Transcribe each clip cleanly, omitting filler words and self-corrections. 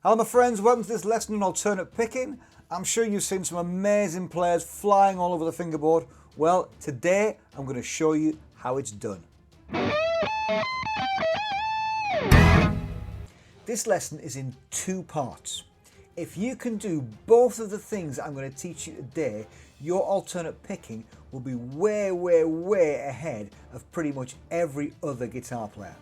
Hello my friends, welcome to this lesson on alternate picking. I'm sure you've seen some amazing players flying all over the fingerboard. Well, today I'm going to show you how it's done. This lesson is in two parts. If you can do both of the things I'm going to teach you today, your alternate picking will be way ahead of pretty much every other guitar player.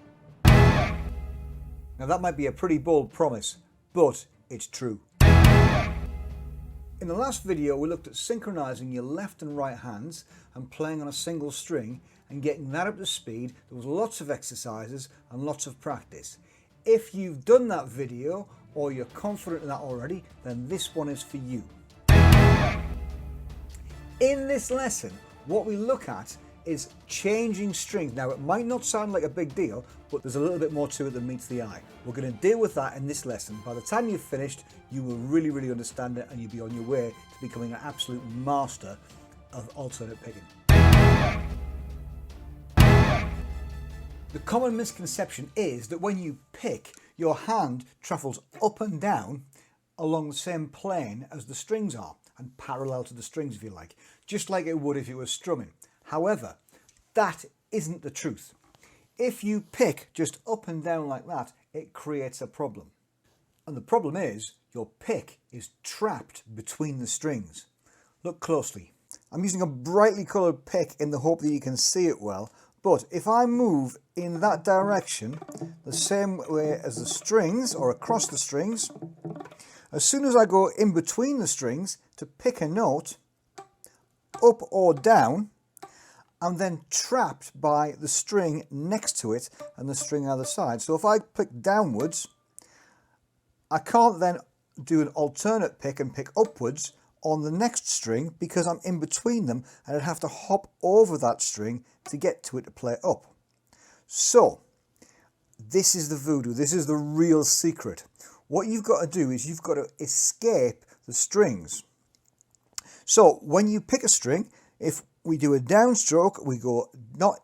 Now that might be a pretty bold promise, but it's true. In the last video we looked at synchronizing your left and right hands and playing on a single string and getting that up to speed. There was lots of exercises and lots of practice. If you've done that video or you're confident in that already, then this one is for you. In this lesson, what we look at is changing strings. Now it might not sound like a big deal, but there's a little bit more to it than meets the eye. We're going to deal with that in this lesson. By the time you've finished, you will really understand it and you'll be on your way to becoming an absolute master of alternate picking. The common misconception is that when you pick, your hand travels up and down along the same plane as the strings are and parallel to the strings, if you like, just like it would if you were strumming. However, that isn't the truth. If you pick just up and down like that, it creates a problem. And the problem is your pick is trapped between the strings. Look closely. I'm using a brightly coloured pick in the hope that you can see it well, but if I move in that direction, the same way as the strings or across the strings, as soon as I go in between the strings to pick a note, up or down, I'm then trapped by the string next to it and the string either side. So if I pick downwards, I can't then do an alternate pick and pick upwards on the next string because I'm in between them and I'd have to hop over that string to get to it to play up. So this is the voodoo, this is the real secret. What you've got to do is you've got to escape the strings. So when you pick a string, if we do a downstroke, we go not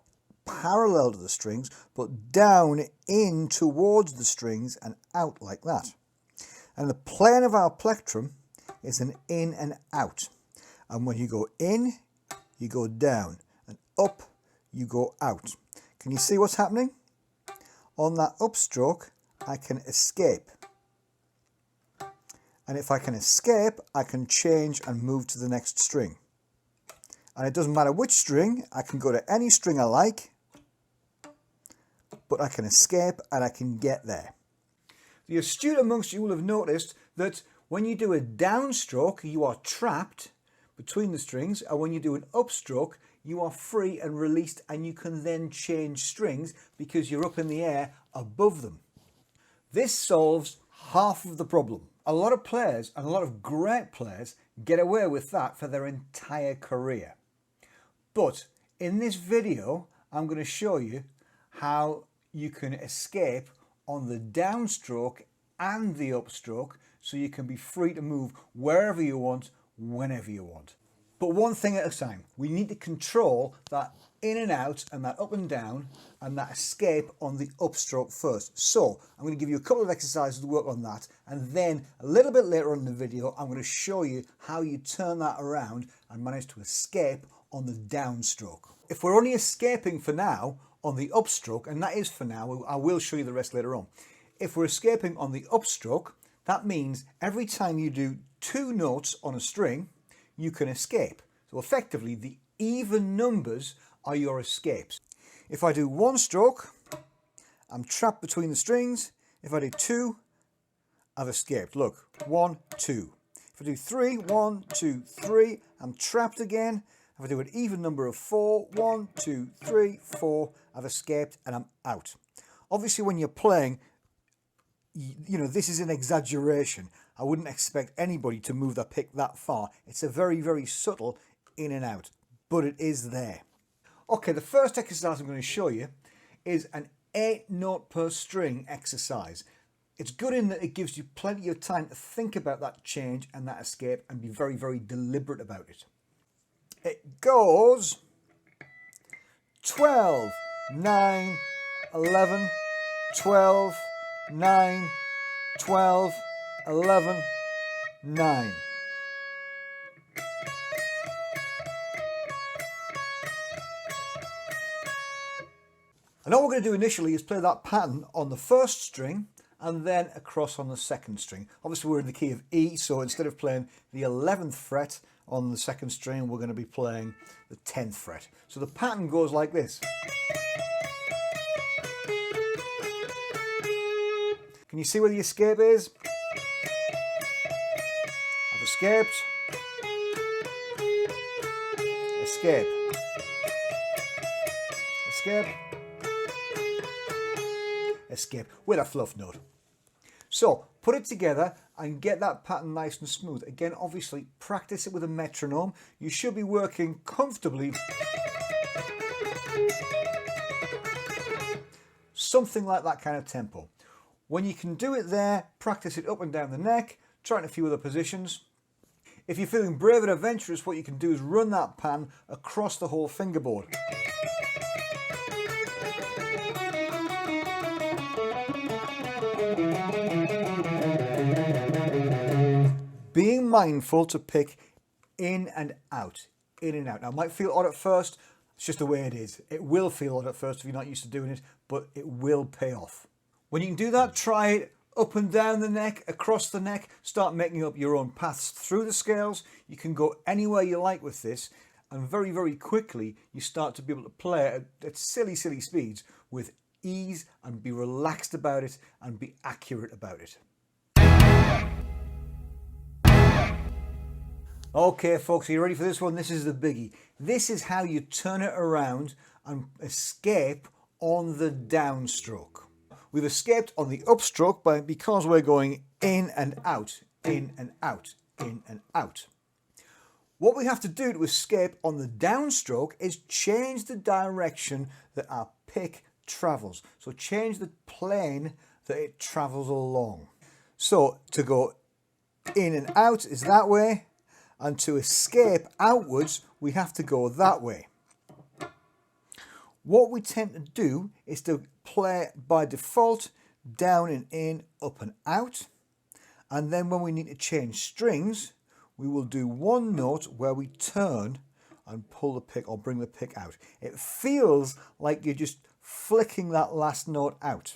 parallel to the strings, but down in towards the strings and out like that. And the plane of our plectrum is an in and out. And when you go in, you go down, and up, you go out. Can you see what's happening? On that upstroke, I can escape. And if I can escape, I can change and move to the next string. And it doesn't matter which string, I can go to any string I like, but I can escape and I can get there. The astute amongst you will have noticed that when you do a downstroke, you are trapped between the strings, and when you do an upstroke, you are free and released, and you can then change strings because you're up in the air above them. This solves half of the problem. A lot of players, and a lot of great players, get away with that for their entire career. But in this video, I'm going to show you how you can escape on the downstroke and the upstroke so you can be free to move wherever you want, whenever you want. But one thing at a time. We need to control that in and out and that up and down and that escape on the upstroke first. So I'm going to give you a couple of exercises to work on that, and then a little bit later on in the video I'm going to show you how you turn that around and manage to escape on the downstroke. If we're only escaping for now on the upstroke, and that is for now, I will show you the rest later on. If we're escaping on the upstroke, that means every time you do two notes on a string, you can escape. So effectively, the even numbers are your escapes. If I do one stroke, I'm trapped between the strings. If I do two, I've escaped. Look, 1, 2. If I do 3, 1, 2, 3, I'm trapped again. If I do an even number of 4, 1, 2, 3, 4, I've escaped and I'm out. Obviously, when you're playing, you know, this is an exaggeration. I wouldn't expect anybody to move their pick that far. It's a very subtle in and out, but it is there. Okay, the first exercise I'm going to show you is an 8 note per string exercise. It's good in that it gives you plenty of time to think about that change and that escape and be very deliberate about it. It goes 12, 9, 11, 12, 9, 12, 11, 9. And all we're going to do initially is play that pattern on the first string and then across on the second string. Obviously we're in the key of E, so instead of playing the 11th fret on the second string, we're going to be playing the 10th fret. So the pattern goes like this. Can you see where the escape is? I've escaped. Escape. Escape. Escape with a fluff note. So put it together and get that pattern nice and smooth. Again, obviously practice it with a metronome. You should be working comfortably. Something like that kind of tempo. When you can do it there, practice it up and down the neck, try it in a few other positions. If you're feeling brave and adventurous, what you can do is run that pattern across the whole fingerboard. Being mindful to pick in and out, in and out. Now it might feel odd at first, it's just the way it is. It will feel odd at first if you're not used to doing it, but it will pay off. When you can do that, try it up and down the neck, across the neck, start making up your own paths through the scales. You can go anywhere you like with this, and very, very quickly you start to be able to play at silly, silly speeds with ease and be relaxed about it and be accurate about it. Okay folks, are you ready for this one? This is the biggie. This is how you turn it around and escape on the downstroke. We've escaped on the upstroke because we're going in and out, in and out, in and out. What we have to do to escape on the downstroke is change the direction that our pick travels. So change the plane that it travels along. So to go in and out is that way, and to escape outwards we have to go that way. What we tend to do is to play by default down and in, up and out, and then when we need to change strings we will do one note where we turn and pull the pick or bring the pick out. It feels like you're just flicking that last note out.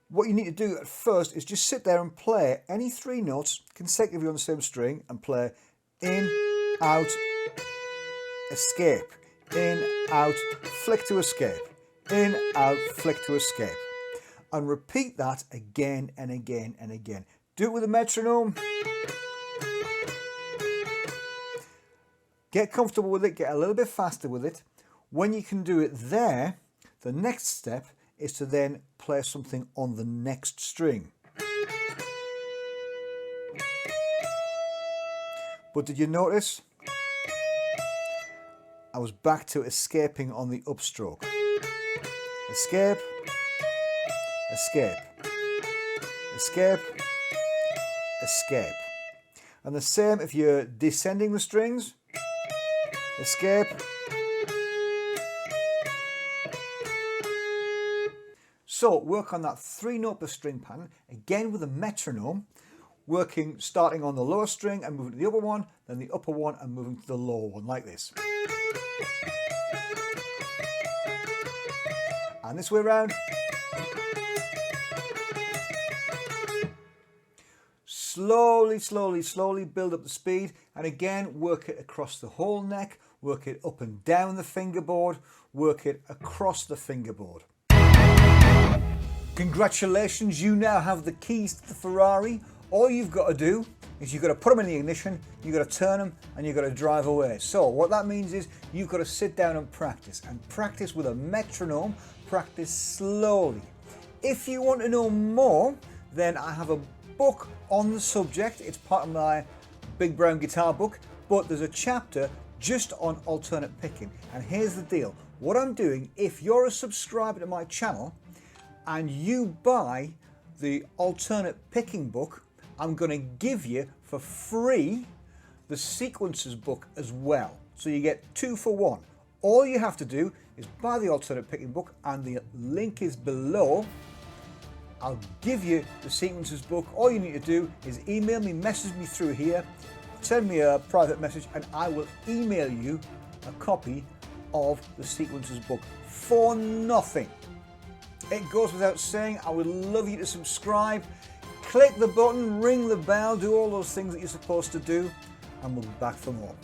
What you need to do at first is just sit there and play any three notes consecutively on the same string and play in, out, escape, in, out, flick to escape, in, out, flick to escape. And repeat that again and again and again. Do it with a metronome. Get comfortable with it, get a little bit faster with it. When you can do it there, the next step is to then play something on the next string. But did you notice? I was back to escaping on the upstroke. Escape, escape, escape, escape. And the same if you're descending the strings. Escape. So work on that 3-note per string pattern, again with a metronome, starting on the lower string and moving to the upper one, then the upper one and moving to the lower one, like this. And this way around. Slowly, slowly, slowly build up the speed, and again work it across the whole neck, work it up and down the fingerboard, work it across the fingerboard. Congratulations, you now have the keys to the Ferrari. All you've got to do is you've got to put them in the ignition, you've got to turn them, and you've got to drive away. So what that means is you've got to sit down and practice with a metronome, practice slowly. If you want to know more, then I have a book on the subject. It's part of my Big Brown Guitar book, but there's a chapter just on alternate picking. And here's the deal. What I'm doing, if you're a subscriber to my channel and you buy the alternate picking book, I'm going to give you for free the sequences book as well. So you get 2 for 1. All you have to do is buy the alternate picking book, and the link is below. I'll give you the sequences book. All you need to do is email me, message me through here, send me a private message, and I will email you a copy of the sequences book for nothing. It goes without saying, I would love you to subscribe, click the button, ring the bell, do all those things that you're supposed to do, and we'll be back for more.